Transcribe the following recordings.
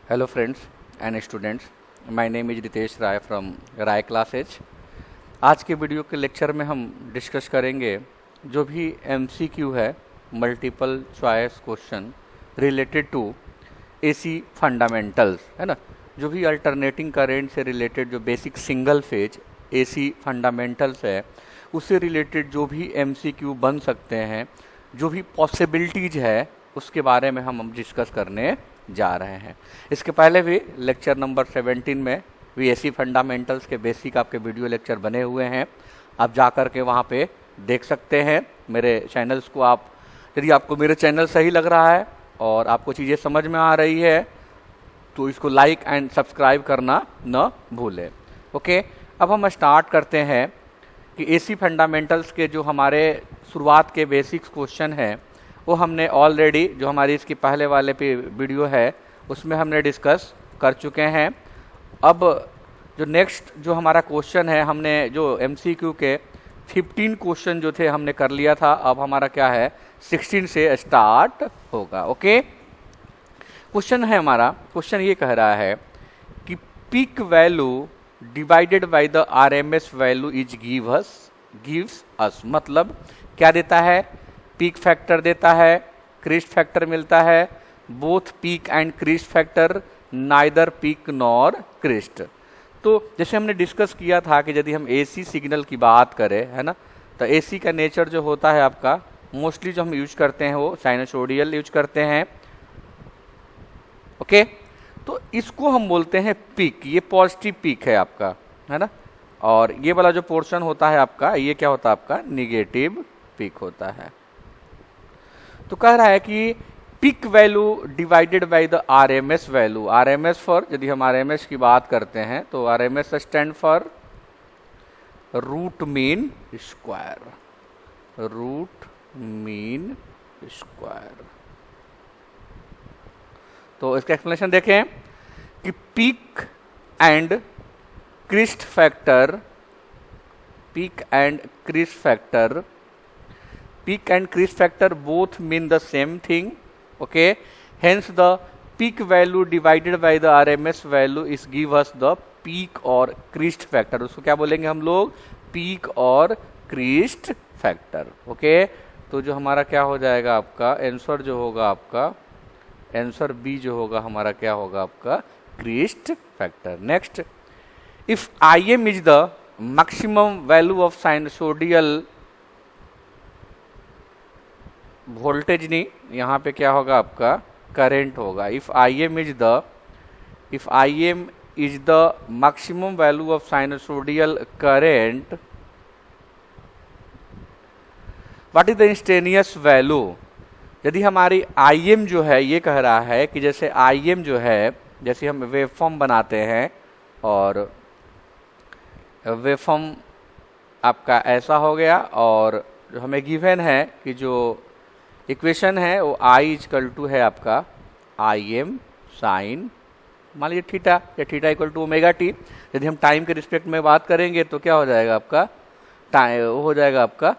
Hello friends and students, my name is Ritesh Rai from Rai classes. आज के video के lecture में हम डिस्कस करेंगे जो भी MCQ है, multiple choice question related to AC fundamentals, है ना। जो भी अल्टरनेटिंग करेंट से रिलेटेड जो basic single phase AC fundamentals है उससे रिलेटेड जो भी MCQ बन सकते हैं, जो भी पॉसिबिलिटीज है उसके बारे में हम डिस्कस करने जा रहे हैं। इसके पहले भी लेक्चर नंबर 17 में भी AC फंडामेंटल्स के बेसिक आपके वीडियो लेक्चर बने हुए हैं, आप जा कर के वहाँ पे देख सकते हैं मेरे चैनल्स को। आप यदि आपको मेरे चैनल सही लग रहा है और आपको चीज़ें समझ में आ रही है तो इसको लाइक एंड सब्सक्राइब करना न भूलें। ओके, अब हम स्टार्ट करते हैं कि AC फंडामेंटल्स के जो हमारे शुरुआत के बेसिक्स क्वेश्चन हैं वो हमने ऑलरेडी जो हमारी इसकी पहले वाले पे वीडियो है उसमें हमने डिस्कस कर चुके हैं। अब जो नेक्स्ट जो हमारा क्वेश्चन है, हमने जो MCQ के 15 क्वेश्चन जो थे हमने कर लिया था, अब हमारा क्या है 16 से स्टार्ट होगा। ओके, क्वेश्चन है हमारा, क्वेश्चन ये कह रहा है कि peak value divided by the RMS value is gives us, मतलब क्या देता है, पीक फैक्टर देता है, क्रिस्ट फैक्टर मिलता है, both peak and crest factor, neither peak nor crest. तो जैसे हमने डिस्कस किया था कि यदि हम AC सिग्नल की बात करें, है ना, तो AC का नेचर जो होता है आपका मोस्टली जो हम यूज करते हैं वो साइनसोडियल यूज करते हैं। ओके, तो इसको हम बोलते हैं पीक, ये पॉजिटिव पीक है आपका, है ना, और ये वाला जो पोर्शन होता है आपका ये क्या होता है आपका निगेटिव पीक होता है। तो कह रहा है कि peak value divided by the RMS value, RMS for, यदि हम RMS की बात करते हैं तो RMS stand for root mean square, root mean square. तो इसका एक्सप्लेनेशन देखें कि peak and crest factor, peak and crest factor, peak and crest factor both mean the same thing. Okay, hence the peak value divided by the RMS value is give us the peak or crest factor। उसको क्या बोलेंगे हम लोग, peak और crest factor। Okay, तो जो हमारा क्या हो जाएगा आपका आंसर जो होगा आपका आंसर बी जो होगा हमारा क्या होगा आपका crest factor। Next, if Im is the maximum value of sinusoidal voltage नहीं, यहाँ पे क्या होगा आपका करंट होगा। If Im is the maximum value of sinusoidal current, what is the instantaneous value. यदि हमारी Im जो है ये कह रहा है कि जैसे Im जो है, जैसे हम वेवफॉर्म बनाते हैं और वेवफॉर्म आपका ऐसा हो गया और जो हमें गिवन है कि जो इक्वेशन है वो I इक्वल टू है आपका Im साइन, मान लीजिए थीटा, या theta equal to omega T. यदि हम टाइम के रिस्पेक्ट में बात करेंगे तो क्या हो जाएगा आपका वो हो जाएगा आपका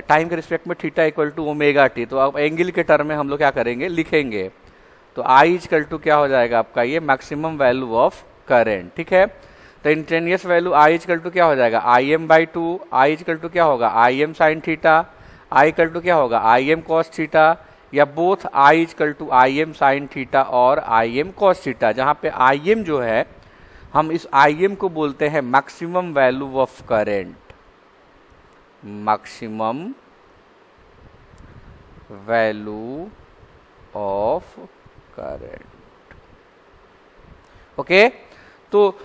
टाइम के रिस्पेक्ट में theta equal to omega T. तो आप एंगल के टर्म में हम लोग क्या करेंगे लिखेंगे, तो I इक्वल टू क्या हो जाएगा आपका ये मैक्सिमम वैल्यू ऑफ करेंट। ठीक है, तो instantaneous value I equal to क्या हो जाएगा Im by two, I equal to क्या होगा Im sine theta, I equal to क्या होगा Im cos थीटा, या both I equal to Im sine theta और Im cos थीटा, जहाँ पे Im जो है हम इस Im को बोलते हैं maximum value of current, maximum value of current. Okay, तो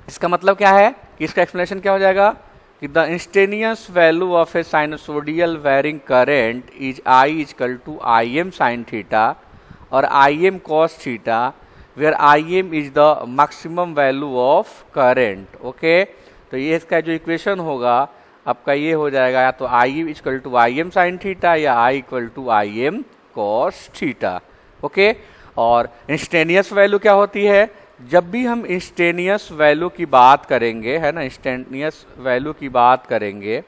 इसका मतलब क्या है कि इसका एक्सप्लेनेशन क्या हो जाएगा कि the instantaneous value of a sinusoidal varying current is I equal to Im sine theta और Im cos theta, where Im is the maximum value of current. Okay, तो ये इसका जो इक्वेशन होगा आपका ये हो जाएगा या तो I equal to Im sine theta या I equal to Im cos theta. Okay, और इंस्टेनियस वैल्यू क्या होती है, जब भी हम इंस्टेनियस वैल्यू की बात करेंगे, है ना, इंस्टेनियस वैल्यू की बात करेंगे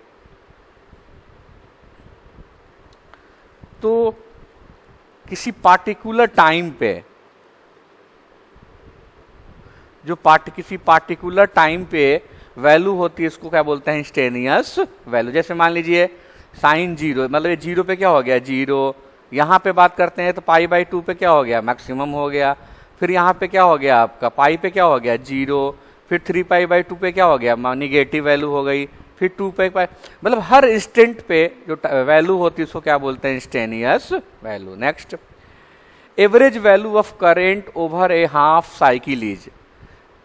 तो किसी पार्टिकुलर टाइम पे जो किसी पार्टिकुलर टाइम पे वैल्यू होती है इसको क्या बोलते हैं, इंस्टेनियस वैल्यू। जैसे मान लीजिए साइन 0, मतलब ये 0 पे क्या हो गया 0, यहाँ पे बात करते हैं तो π/2 पे क्या हो गया मैक्सिमम हो गया, फिर यहाँ पे क्या हो गया आपका पाई पे क्या हो गया 0, फिर 3π/2 पे क्या हो गया निगेटिव वैल्यू हो गई, फिर 2π, मतलब हर इंस्टेंट पे जो वैल्यू होती है उसको क्या बोलते हैं, instantaneous value. Next, average value of current over a half cycle is.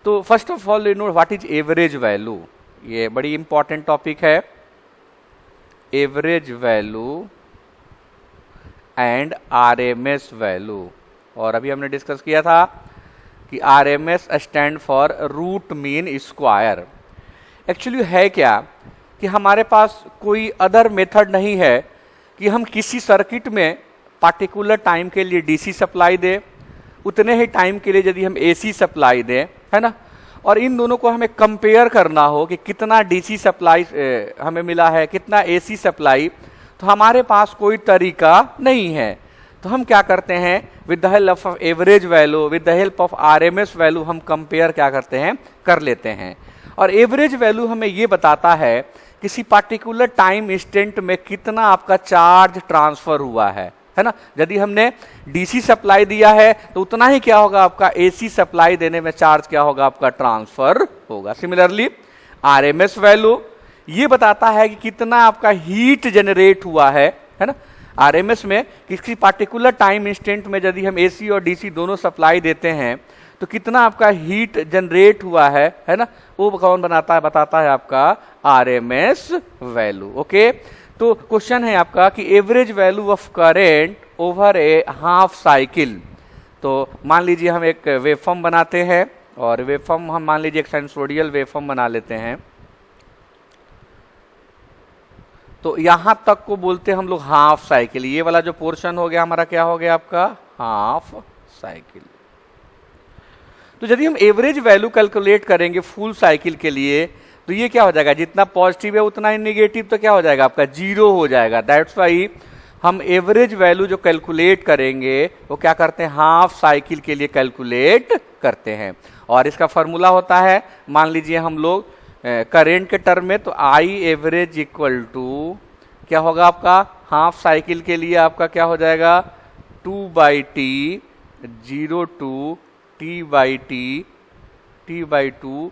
तो first of all you know what is average value, ये बड़ी इंपॉर्टेंट टॉपिक है। Average value and RMS value, और अभी हमने डिस्कस किया था कि RMS stand for root mean square. Actually है क्या कि हमारे पास कोई अदर मेथड नहीं है कि हम किसी सर्किट में पार्टिकुलर टाइम के लिए डीसी सप्लाई दें, उतने ही टाइम के लिए यदि हम एसी सप्लाई दें, है ना, और इन दोनों को हमें कंपेयर करना हो कि कितना डीसी सप्लाई हमें मिला है, कितना एसी सप्लाई, तो हमारे पास कोई तरीका नहीं है। तो हम क्या करते हैं, with the help of average value, with the help of RMS value हम कंपेयर क्या करते हैं, कर लेते हैं। और एवरेज वैल्यू हमें ये बताता है किसी पार्टिकुलर टाइम इंस्टेंट में कितना आपका चार्ज ट्रांसफर हुआ है ना। यदि हमने डीसी सप्लाई दिया है तो उतना ही क्या होगा आपका एसी सप्लाई देने में चार्ज क्या होगा आपका ट्रांसफर होगा। सिमिलरली आरएमएस वैल्यू ये बताता है कि कितना आपका हीट जनरेट हुआ है ना। आरएमएस में किसी पार्टिकुलर टाइम इंस्टेंट में यदि हम एसी और डीसी दोनों सप्लाई देते हैं तो कितना आपका हीट जनरेट हुआ है ना, वो कौन बनाता है, बताता है आपका आरएमएस वैल्यू। ओके, तो क्वेश्चन है आपका कि average value of current over a half cycle. तो मान लीजिए हम एक वेवफॉर्म बनाते हैं, और वेवफॉर्म हम मान लीजिए एक साइनसोइडल वेवफॉर्म बना लेते हैं। तो यहां तक को बोलते हैं हम लोग हाफ साइकिल। ये वाला जो पोर्शन हो गया हमारा क्या हो गया आपका, हाफ साइकिल। तो यदि हम एवरेज वैल्यू कैलकुलेट करेंगे फुल साइकिल के लिए तो ये क्या हो जाएगा, जितना पॉजिटिव है उतना ही निगेटिव, तो क्या हो जाएगा आपका 0 हो जाएगा। दैट्स वाई हम एवरेज वैल्यू जो कैलकुलेट करेंगे वो क्या करते हैं, हाफ साइकिल के लिए कैलकुलेट करते हैं। और इसका फॉर्मूला होता है, मान लीजिए हम लोग करेंट के टर्म में, तो आई एवरेज इक्वल टू क्या होगा आपका, हाफ साइकिल के लिए आपका क्या हो जाएगा 2/t 0 to t/2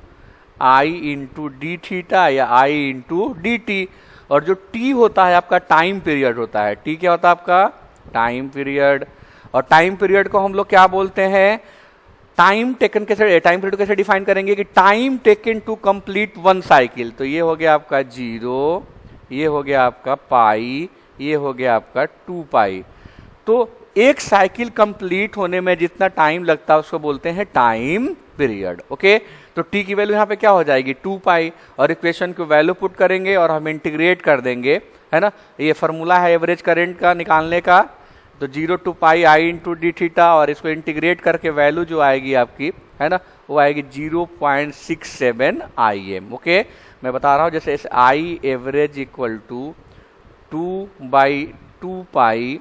I into D theta या आई इंटू डी टी। और जो टी होता है आपका टाइम पीरियड होता है। टी क्या होता है आपका, टाइम पीरियड। और टाइम पीरियड को हम लोग क्या बोलते हैं, टाइम टेकन। कैसे टाइम पीरियड कैसे डिफाइन करेंगे कि time taken to complete one cycle. तो ये हो गया आपका 0, ये हो गया आपका पाई, ये हो गया आपका 2π। तो एक साइकिल कंप्लीट होने में जितना टाइम लगता है उसको बोलते हैं टाइम पीरियड। ओके, तो टी की वैल्यू यहाँ पे क्या हो जाएगी 2π, और इक्वेशन की वैल्यू पुट करेंगे और हम इंटीग्रेट कर देंगे, है ना। ये फॉर्मूला है एवरेज करंट का निकालने का। तो 0 to π I into D theta, और इसको इंटीग्रेट करके वैल्यू जो आएगी आपकी, है ना, वो आएगी 0.67 IM। ओके, मैं बता रहा हूँ, जैसे I average equal to 2/2π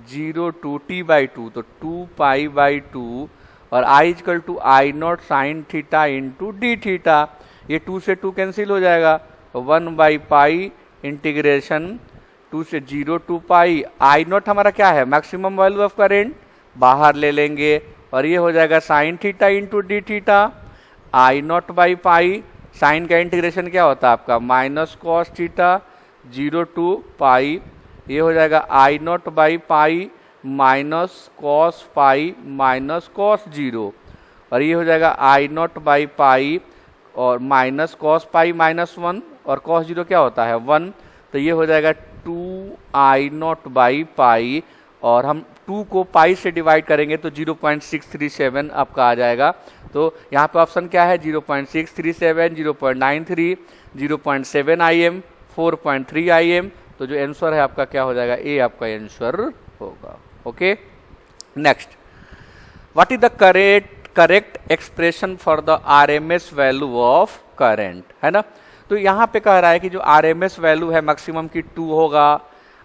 0 to t/2, तो 2π/2, और i equal to I0 sine theta into D theta. ये 2 से 2 कैंसिल हो जाएगा, 1/π इंटीग्रेशन 2 से 0 to π। I0 हमारा क्या है, मैक्सिमम वैल्यू ऑफ करेंट, बाहर ले लेंगे, और ये हो जाएगा sine theta into D theta. I0/π, sine का इंटीग्रेशन क्या होता है आपका माइनस कॉस थीटा 0 to π। ये हो जाएगा I0/π minus cos pi minus cos 0, और ये हो जाएगा I0/π और माइनस कॉस पाई -1, और कॉस 0 क्या होता है 1। तो ये हो जाएगा 2I0/π, और हम 2 को पाई से डिवाइड करेंगे तो 0.637 आपका आ जाएगा। तो यहाँ पे ऑप्शन क्या है 0.637, 0.93, 0.7 IM, 4.3 IM। तो जो आंसर है आपका क्या हो जाएगा, ए आपका आंसर होगा। Okay, next, what is the correct expression for the RMS value of current, है ना। तो यहाँ पे कह रहा है कि जो आरएमएस वैल्यू है मैक्सिमम की 2 होगा,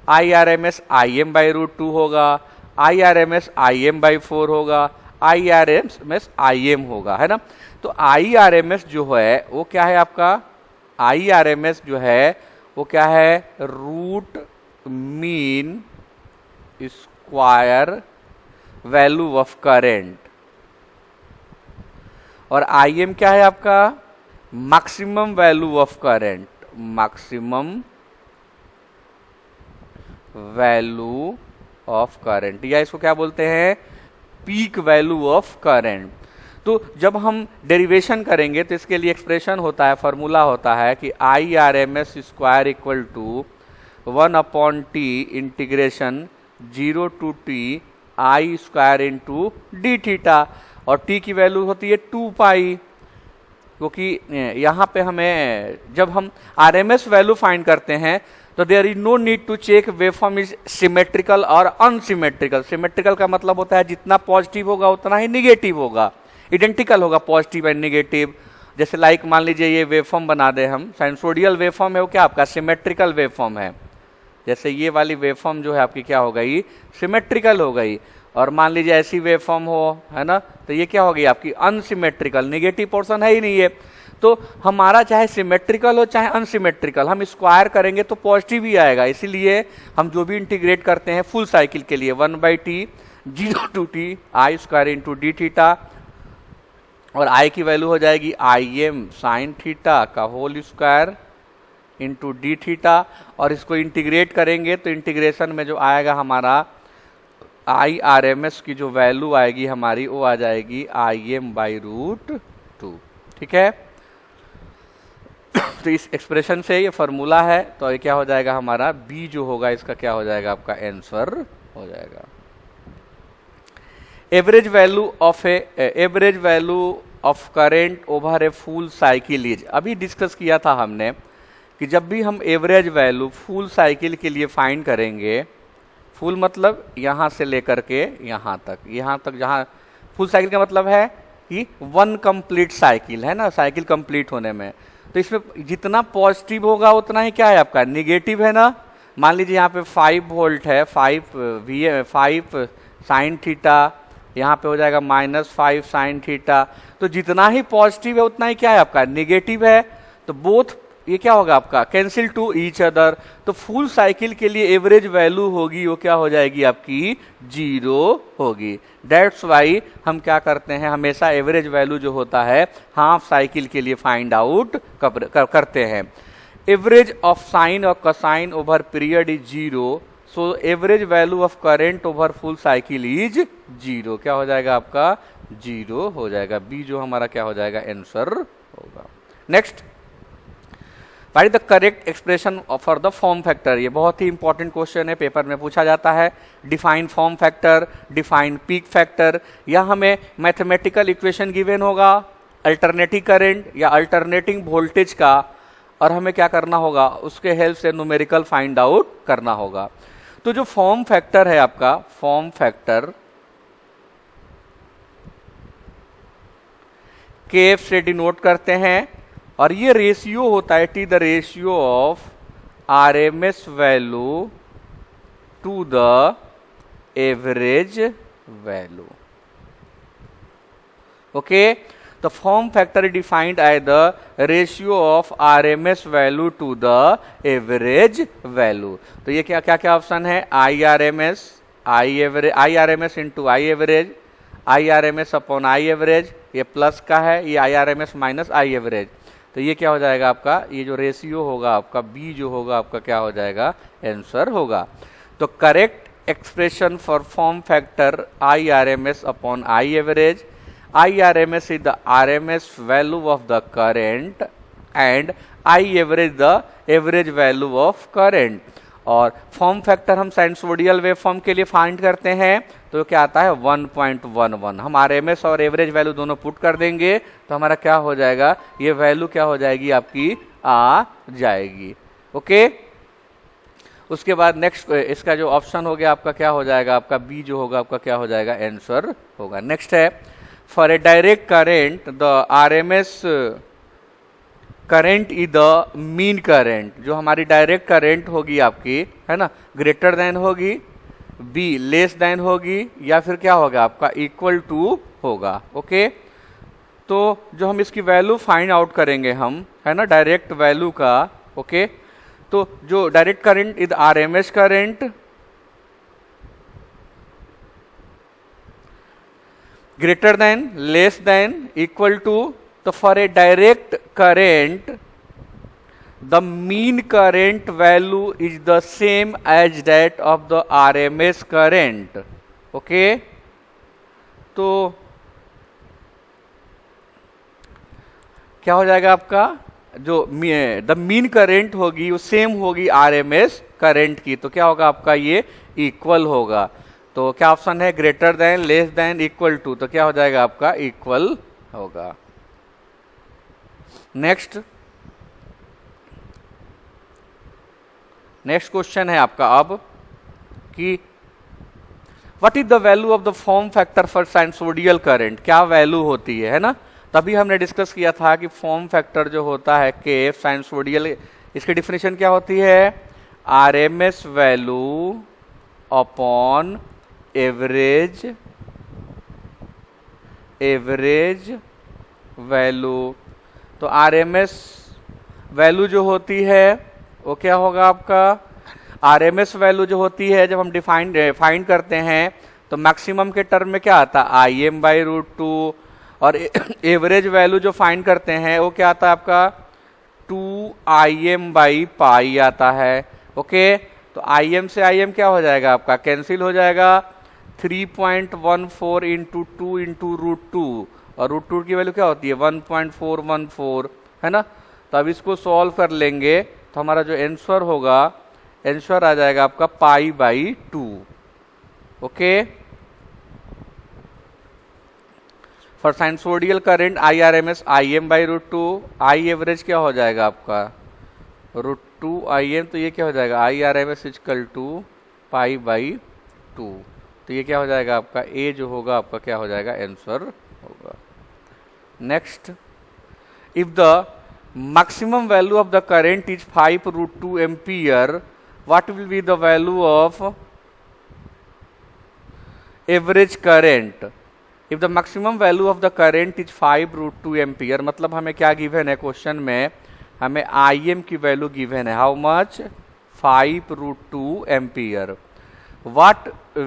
IRMS IM/√2 होगा, IRMS IM/4 होगा, IRMS IM होगा, है ना। तो IRMS जो है वो क्या है आपका, IRMS जो है वो क्या है, root mean square value of current. और IM क्या है आपका, maximum value of current, maximum value of current, या इसको क्या बोलते हैं, पीक वैल्यू ऑफ करंट। तो जब हम डेरिवेशन करेंगे तो इसके लिए एक्सप्रेशन होता है, फॉर्मूला होता है कि IRMS square equal to 1/t integration 0 to t I square into D theta, और t की वैल्यू होती है 2 पाई, क्योंकि यहाँ पे हमें जब हम RMS वैल्यू फाइंड करते हैं तो there is no need to check waveform is symmetrical और अनसिमेट्रिकल। सिमेट्रिकल का मतलब होता है जितना पॉजिटिव होगा उतना ही निगेटिव होगा, इडेंटिकल होगा पॉजिटिव एंड निगेटिव। जैसे लाइक मान लीजिए ये वेवफॉर्म बना दे हम, साइनसोडियल वेवफॉर्म है वो क्या आपका सिमेट्रिकल वेवफॉर्म है। जैसे ये वाली वेवफॉर्म जो है आपकी क्या हो गई, सिमेट्रिकल हो गई। और मान लीजिए ऐसी वेवफॉर्म हो, है ना, तो ये क्या हो गई आपकी अनसिमेट्रिकल, निगेटिव पोर्शन है ही नहीं है। तो हमारा चाहे सिमेट्रिकल हो चाहे अनसिमेट्रिकल, हम स्क्वायर करेंगे तो पॉजिटिव ही आएगा। इसीलिए हम जो भी इंटीग्रेट करते हैं फुल साइकिल के लिए 1/t 0 to t I square into D theta, और I की वैल्यू हो जाएगी IM साइन थीटा का whole square into D theta. और इसको इंटीग्रेट करेंगे तो इंटीग्रेशन में जो आएगा हमारा IRMS की जो वैल्यू आएगी हमारी वो आ जाएगी IM/√2। ठीक है, तो इस एक्सप्रेशन से ये फॉर्मूला है, तो ये क्या हो जाएगा हमारा B जो होगा इसका क्या हो जाएगा आपका आंसर हो जाएगा। Average value of current over a full cycle is, अभी डिस्कस किया था हमने कि जब भी हम एवरेज वैल्यू फुल साइकिल के लिए फाइंड करेंगे, फुल मतलब यहाँ से लेकर के यहाँ तक जहाँ फुल साइकिल का मतलब है कि 1 कंप्लीट साइकिल है ना, साइकिल कंप्लीट होने में। तो इसमें जितना पॉजिटिव होगा उतना ही क्या है आपका निगेटिव है ना। मान लीजिए यहाँ पे 5 वोल्ट है, 5 साइन थीटा, यहाँ पे हो जाएगा -5 साइन थीटा। तो जितना ही पॉजिटिव है उतना ही क्या है आपका निगेटिव है। तो बोथ ये क्या होगा आपका कैंसिल टू ईच अदर। तो फुल साइकिल के लिए एवरेज वैल्यू होगी वो क्या हो जाएगी आपकी 0 होगी। दैट्स वाई हम क्या करते हैं हमेशा एवरेज वैल्यू जो होता है हाफ साइकिल के लिए फाइंड आउट करते हैं। एवरेज ऑफ साइन और cosine over period is 0, so average value of current over full cycle is 0। क्या हो जाएगा आपका 0 हो जाएगा। बी जो हमारा क्या हो जाएगा आंसर होगा। Next, find the correct expression for the form factor. ये बहुत ही इंपॉर्टेंट क्वेश्चन है, पेपर में पूछा जाता है। Define form factor, define peak factor, या हमें मैथमेटिकल इक्वेशन गिवन होगा अल्टरनेटिंग करंट या अल्टरनेटिंग वोल्टेज का, और हमें क्या करना होगा उसके हेल्प से न्यूमेरिकल फाइंड आउट करना होगा। तो जो फॉर्म फैक्टर है आपका, फॉर्म फैक्टर KF से डिनोट करते हैं, और ये रेशियो होता है टी the ratio of RMS value to the average value. Okay, the form factor is defined as the ratio of RMS value to the average value। तो ये क्या क्या क्या ऑप्शन है IRMS into I average, IRMS upon I average, ये plus का है, ये IRMS माइनस I एवरेज। तो ये क्या हो जाएगा आपका, ये जो रेशियो होगा आपका B जो होगा आपका क्या हो जाएगा आंसर होगा। तो correct expression for form factor IRMS upon I average, IRMS is the RMS value of the current and I average the average value of current। और फॉर्म फैक्टर हम साइनसोडियल वेव फॉर्म के लिए फाइंड करते हैं, तो क्या आता है 1.11। हम RMS और एवरेज वैल्यू दोनों पुट कर देंगे तो हमारा क्या हो जाएगा, ये वैल्यू क्या हो जाएगी आपकी आ जाएगी। ओके, उसके बाद नेक्स्ट इसका जो ऑप्शन हो गया आपका क्या हो जाएगा, आपका बी जो होगा आपका क्या हो जाएगा आंसर होगा। नेक्स्ट है for a direct current the RMS current is the mean current. जो हमारी डायरेक्ट करंट होगी आपकी है ना ग्रेटर देन होगी बी लेस देन होगी या फिर क्या होगा आपका इक्वल टू होगा। ओके, तो जो हम इसकी वैल्यू फाइंड आउट करेंगे हम, है ना, डायरेक्ट वैल्यू का। ओके, तो जो direct current is RMS current greater than, less than, equal to. तो for a direct current the mean current value is the same as that of the RMS current। Okay, तो क्या हो जाएगा आपका, जो द मीन करंट होगी वो same होगी आरएमएस करंट की, तो क्या होगा आपका ये इक्वल होगा। तो क्या ऑप्शन है, greater than, less than, equal to, तो क्या हो जाएगा आपका इक्वल होगा। नेक्स्ट क्वेश्चन है आपका अब कि what is the value of the form factor for sinusoidal current, क्या वैल्यू होती है ना। तभी हमने डिस्कस किया था कि फॉर्म फैक्टर जो होता है के साइनसोइडल, इसकी डिफिनेशन क्या होती है, RMS value upon average value. तो आरएमएस वैल्यू जो होती है वो क्या होगा आपका, आरएमएस वैल्यू जो होती है जब हम फाइंड करते हैं तो मैक्सिमम के टर्म में क्या आता है, I M by root two, और एवरेज वैल्यू जो फाइंड करते हैं वो क्या आता है आपका 2im बाई पाई आता है। ओके, तो im से im क्या हो जाएगा आपका, कैंसिल हो जाएगा, 3.14 इंटू 2 इंटू रूट टू, और रूट टू की वैल्यू क्या होती है 1.414, है ना। तो अब इसको सॉल्व कर लेंगे तो हमारा जो आंसर होगा, आंसर आ जाएगा आपका pi by 2। Okay, for sinusoidal current I R M S I M by root two, I average क्या हो जाएगा आपका रूट टू आई एम, तो ये क्या हो जाएगा I R M S equal to pi by 2। तो ये क्या हो जाएगा आपका ए जो होगा आपका क्या हो जाएगा आंसर होगा। Next, if the maximum value of the current is 5 root 2 ampere, what will be the value of average current? If the maximum value of the current is 5 root 2 ampere, मतलब हमें क्या गिवन है question में, हमें IM की value given है, how much 5 root 2 ampere। what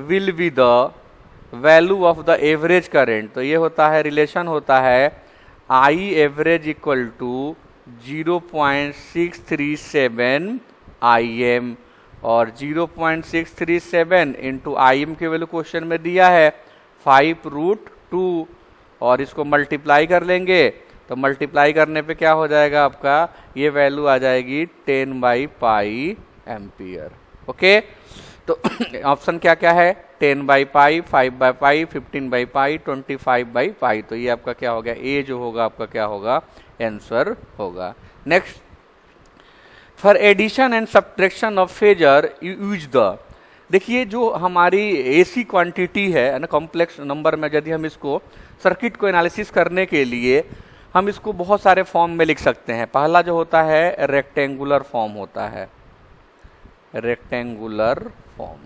will be the value of the average current? तो ये होता है रिलेशन होता है I average equal to 0.637 im, और 0.637 इंटू im की वैल्यू क्वेश्चन में दिया है 5 रूट 2, और इसको मल्टीप्लाई कर लेंगे तो मल्टीप्लाई करने पे क्या हो जाएगा आपका, ये वैल्यू आ जाएगी 10 बाई पाई एम्पियर। ओके, तो ऑप्शन क्या क्या है, 10 by pi, 5 by pi, 15 by pi, 25 by pi. तो ये आपका क्या हो गया, ए जो होगा आपका क्या होगा आंसर होगा। Next, for addition and subtraction of phasor use the, देखिए जो हमारी एसी क्वांटिटी है ना, कॉम्प्लेक्स नंबर में यदि हम इसको सर्किट को एनालिसिस करने के लिए हम इसको बहुत सारे फॉर्म में लिख सकते हैं। पहला जो होता है रेक्टेंगुलर फॉर्म होता है, रेक्टेंगुलर फॉर्म,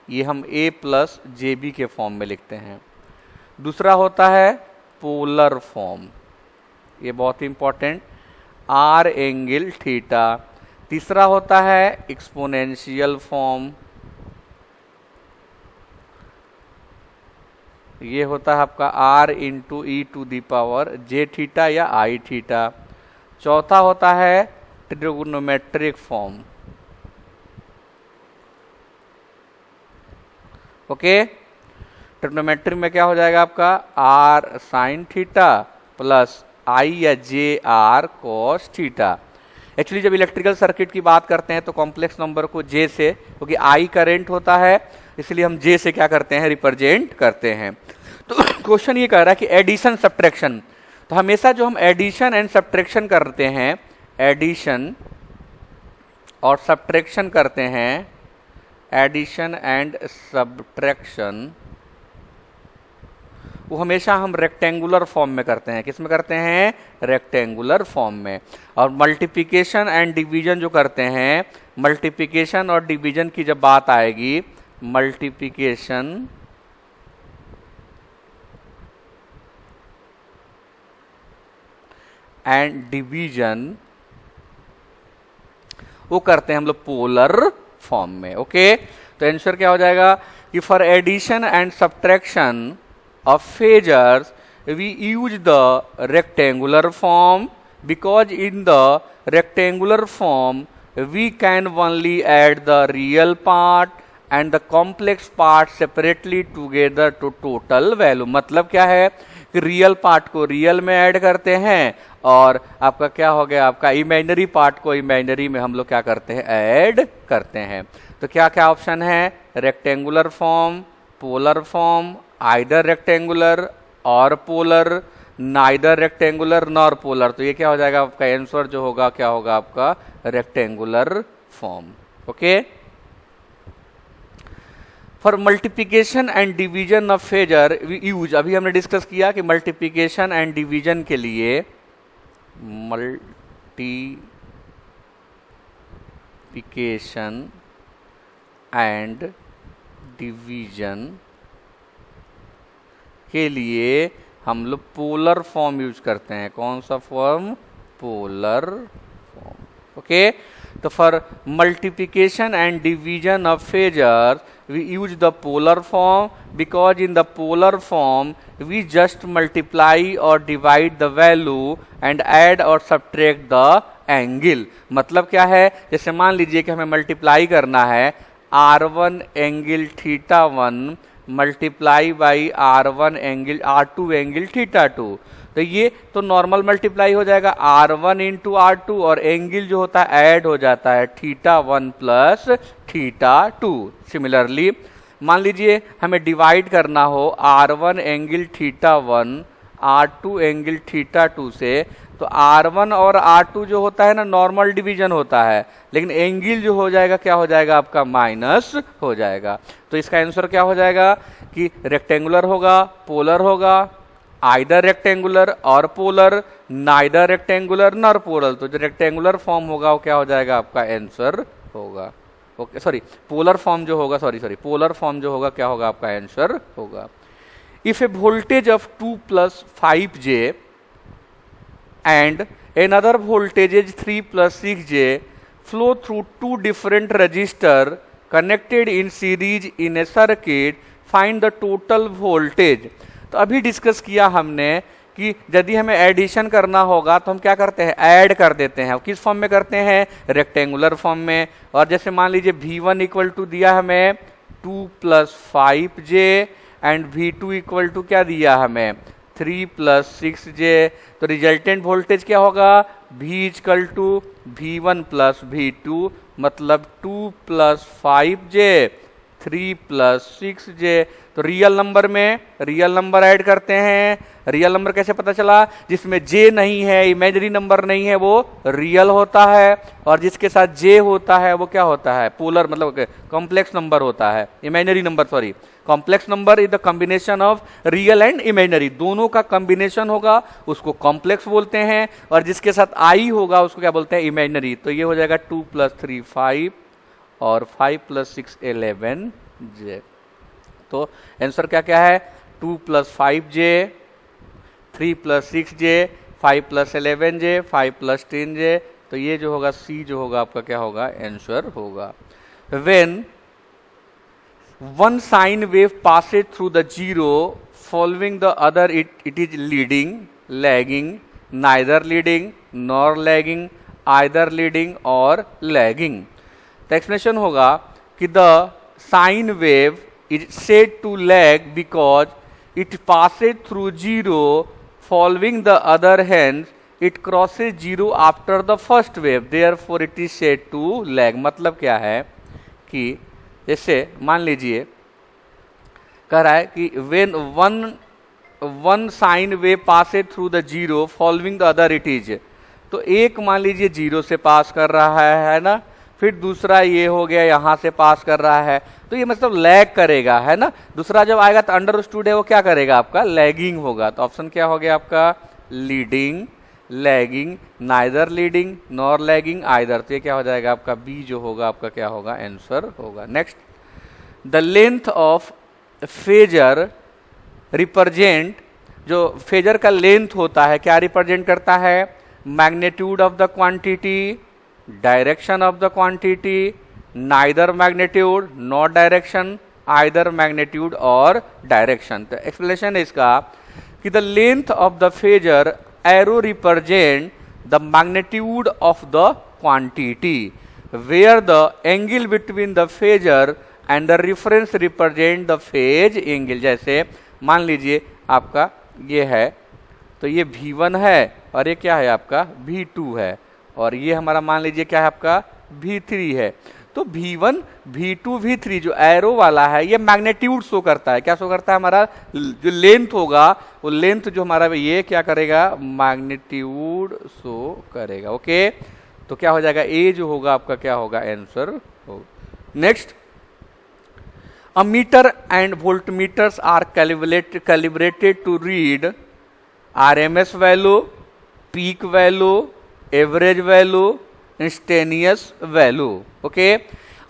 ये हम a प्लस जे बी के फॉर्म में लिखते हैं। दूसरा होता है पोलर फॉर्म, ये बहुत ही इंपॉर्टेंट, आर एंगल थीटा। तीसरा होता है एक्सपोनेंशियल फॉर्म, ये होता है आपका r into E to the power J theta या आई थीटा। चौथा होता है ट्रिगोनोमेट्रिक फॉर्म। ओके, ट्रिगोनोमेट्री में क्या हो जाएगा आपका r साइन थीटा प्लस आई या जे आर कॉस थीटा। एक्चुअली जब इलेक्ट्रिकल सर्किट की बात करते हैं तो कॉम्प्लेक्स नंबर को जे से, क्योंकि आई करंट होता है इसलिए हम जे से क्या करते हैं रिप्रेजेंट करते हैं। तो क्वेश्चन ये कह रहा है कि एडिशन सब्ट्रैक्शन, तो हमेशा जो हम एडिशन एंड सब्ट्रैक्शन करते हैं, एडिशन और सब्ट्रैक्शन करते हैं, एडिशन एंड सब्ट्रैक्शन, वो हमेशा हम रेक्टेंगुलर फॉर्म में करते हैं। किस में करते हैं, रेक्टेंगुलर फॉर्म में। और मल्टीप्लिकेशन एंड डिवीजन जो करते हैं मल्टीप्लिकेशन और डिवीजन की जब बात आएगी, मल्टीप्लिकेशन एंड डिवीजन वो करते हैं हम लोग पोलर फॉर्म में। ओके, तो आंसर क्या हो जाएगा कि for addition and subtraction of phasors we use the rectangular form because in the rectangular form we can only add the real part and the complex part separately together to total value। मतलब क्या है कि real part को real में add करते हैं और आपका क्या हो गया, आपका इमेजिनरी पार्ट को इमेजिनरी में हम लोग क्या करते हैं, ऐड करते हैं। तो क्या क्या ऑप्शन है, rectangular form, polar form, either rectangular or polar, neither rectangular nor polar. तो ये क्या हो जाएगा आपका आंसर जो होगा, क्या होगा आपका rectangular form. Okay, for multiplication and division of phasor we use, अभी हमने डिस्कस किया कि मल्टीप्लिकेशन एंड डिवीजन के लिए, मल्टीप्लिकेशन एंड डिवीजन के लिए हम लोग पोलर फॉर्म यूज करते हैं। कौन सा फॉर्म, पोलर फॉर्म। ओके, तो for multiplication and division of phasors we use the polar form because in the polar form we just multiply और divide the value and add और subtract the angle. मतलब क्या है, जैसे मान लीजिए कि हमें मल्टीप्लाई करना है R1 angle theta 1 multiply by R1 angle R2 angle theta 2। तो ये तो नॉर्मल मल्टीप्लाई हो जाएगा R1 इंटू R2 और एंगल जो होता है ऐड हो जाता है थीटा 1 प्लस थीटा 2। सिमिलरली मान लीजिए हमें डिवाइड करना हो R1 angle theta 1 R2 angle theta 2 से, तो R1 और R2 जो होता है ना नॉर्मल डिवीजन होता है, लेकिन एंगल जो हो जाएगा क्या हो जाएगा आपका, माइनस हो जाएगा। तो इसका आंसर क्या हो जाएगा कि रेक्टेंगुलर होगा, पोलर होगा, either rectangular or polar, neither rectangular nor polar. तो जो रेक्टेंगुलर फॉर्म होगा वो क्या हो जाएगा आपका आंसर होगा। ओके सॉरी, पोलर फॉर्म जो होगा, पोलर फॉर्म जो होगा क्या होगा आपका आंसर होगा। If A voltage of 2 + 5J and another voltage is 3 + 6J flow through two different resistors connected in series in a circuit, find the total voltage। तो अभी डिस्कस किया हमने कि यदि हमें एडिशन करना होगा तो हम क्या करते हैं, ऐड कर देते हैं। किस फॉर्म में करते हैं, रेक्टेंगुलर फॉर्म में। और जैसे मान लीजिए V1 इक्वल टू दिया हमें 2 + 5J and V2 equal to क्या दिया हमें 3 + 6J। तो रिजल्टेंट वोल्टेज क्या होगा, V = V1 + V2, मतलब 2 + 5J 3 + 6J। तो रियल नंबर में रियल नंबर ऐड करते हैं। रियल नंबर कैसे पता चला, जिसमें J नहीं है, इमेजिनरी नंबर नहीं है, वो रियल होता है, और जिसके साथ J होता है वो क्या होता है, पोलर, मतलब कॉम्प्लेक्स नंबर होता है। Imaginary number, sorry, complex number is the combination of real and imaginary, दोनों का कॉम्बिनेशन होगा उसको कॉम्प्लेक्स बोलते हैं, और जिसके साथ I होगा उसको क्या बोलते हैं, इमेजिनरी। तो ये हो जाएगा 2 + 3 5 और 5 + 6 11J। तो आंसर क्या क्या है, 2 + 5J 3 + 6J 5 + 11J 5 + 10J। तो ये जो होगा C जो होगा आपका क्या होगा, आंसर होगा। When one sine wave passes through the zero following the other, it is leading, lagging, neither leading nor lagging, either leading or lagging। तो एक्सप्लेनेशन होगा कि the sine wave is said to lag because it passes through zero following the other, hence it crosses zero after the first wave, therefore it is said to lag। मतलब क्या है कि जैसे मान लीजिए कह रहा है कि when one sine wave passes through the zero following the other, it is, तो एक मान लीजिए जीरो से पास कर रहा है ना, फिर दूसरा ये हो गया यहाँ से पास कर रहा है, तो ये मतलब लैग करेगा, है ना। दूसरा जब आएगा तो अंडरस्टूड है वो क्या करेगा आपका, लैगिंग होगा। तो ऑप्शन क्या हो गया आपका, leading, lagging, neither leading nor lagging either. तो ये क्या हो जाएगा आपका बी जो होगा आपका क्या होगा आंसर होगा। Next, the length of phasor represent, जो फेजर का लेंथ होता है क्या रिप्रेजेंट करता है? Magnitude of the quantity, direction of the quantity, neither magnitude not direction, either magnitude और डायरेक्शन। तो एक्सप्लेनेशन है इसका कि the length of the phasor arrow represent the magnitude of the quantity where the angle between the phasor and the reference represent the phase angle. जैसे मान लीजिए आपका ये है, तो ये V1 है और ये क्या है आपका V2 है, और ये हमारा मान लीजिए क्या है आपका V3 है। तो V1, V2, V3 जो एरो वाला है ये मैग्नीट्यूड शो करता है। क्या शो करता है? हमारा जो लेंथ होगा वो लेंथ जो हमारा ये क्या करेगा? मैग्नीट्यूड शो करेगा। ओके, तो क्या हो जाएगा? ए जो होगा आपका क्या होगा आंसर होगा। Next, a meter and voltmeters are calibrated to read RMS value, peak value, average value, instantaneous value। ओके,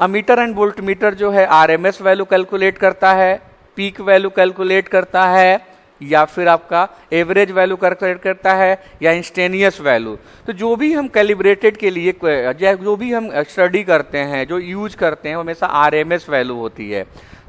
मीटर एंड वोल्टमीटर जो है RMS वैल्यू कैलकुलेट करता है, पीक वैल्यू कैलकुलेट करता है, या फिर आपका एवरेज वैल्यू कैलकुलेट करता है, या इंस्टेनियस वैल्यू। तो जो भी हम कैलिब्रेटेड के लिए जो भी हम स्टडी करते हैं, जो यूज करते हैं, हमेशा RMS वैल्यू होती है।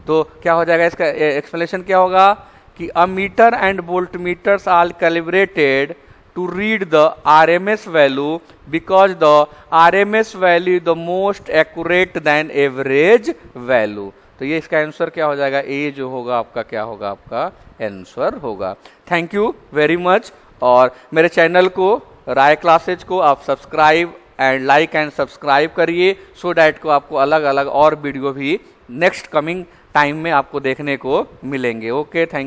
तो क्या हो जाएगा इसका एक्सप्लेनेशन क्या होगा कि ammeter and voltmeters are calibrated to read the RMS value because the RMS value is the most accurate than average value। तो ये इसका आंसर क्या हो जाएगा? ए जो होगा आपका क्या होगा आपका आंसर होगा। Thank you very much. और मेरे चैनल को राय क्लासेज को आप subscribe and like and subscribe करिए, सो डैट को आपको अलग अलग और वीडियो भी नेक्स्ट कमिंग टाइम में आपको देखने को मिलेंगे। Okay, thank